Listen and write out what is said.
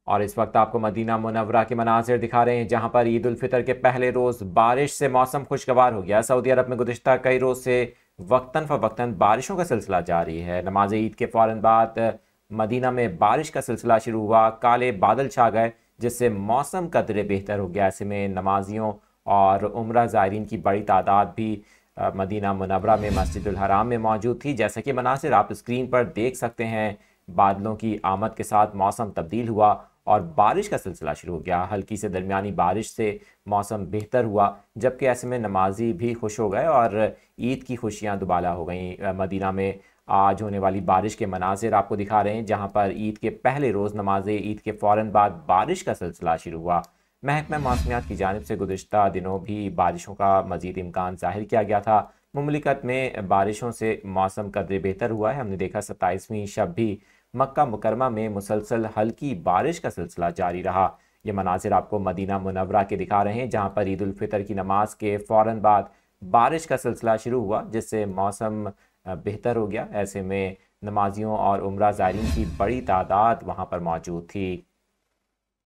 اور اس وقت آپ کو مدینہ منورہ کے مناظر دکھا رہے ہیں، جہاں پر عید الفطر کے پہلے روز بارش سے موسم خوشگوار ہو گیا۔ سعودی عرب میں گزشتہ کئی روز سے وقتاً فوقتاً بارشوں کا سلسلہ جاری ہے۔ نماز عید کے فوراً بعد مدینہ میں بارش کا سلسلہ شروع ہوا، کالے بادل چھا گئے جس سے موسم قدرے بہتر ہو گیا۔ ایسے میں نمازیوں اور عمرہ زائرین کی بڑی تعداد بھی مدینہ منورہ میں مسجد الحرام میں موجود تھی۔ جیسا کہ مناظر آپ اسکرین پر دیکھ سکتے ہیں، بادلوں کی آمد کے ساتھ موسم تبدیل ہوا اور بارش کا سلسلہ شروع ہو گیا۔ ہلکی سے درمیانی بارش سے موسم بہتر ہوا، جبکہ ایسے میں نمازی بھی خوش ہو گئے اور عید کی خوشیاں دوبالا ہو گئیں۔ مدینہ میں آج ہونے والی بارش کے مناظر آپ کو دکھا رہے ہیں، جہاں پر عید کے پہلے روز نماز عید کے فوراً بعد بارش کا سلسلہ شروع ہوا۔ محکمہ موسمیات کی جانب سے گزشتہ دنوں بھی بارشوں کا مزید امکان ظاہر کیا گیا تھا۔ مملکت میں بارشوں سے موسم قدرے بہتر ہوا ہے۔ ہم نے دیکھا 27ویں شب بھی مکہ مکرمہ میں مسلسل ہلکی بارش کا سلسلہ جاری رہا۔ یہ مناظر آپ کو مدینہ منورہ کے دکھا رہے ہیں، جہاں پر عید الفطر کی نماز کے فوراً بعد بارش کا سلسلہ شروع ہوا، جس سے موسم بہتر ہو گیا۔ ایسے میں نمازیوں اور عمرہ زائرین کی بڑی تعداد وہاں پر موجود تھی۔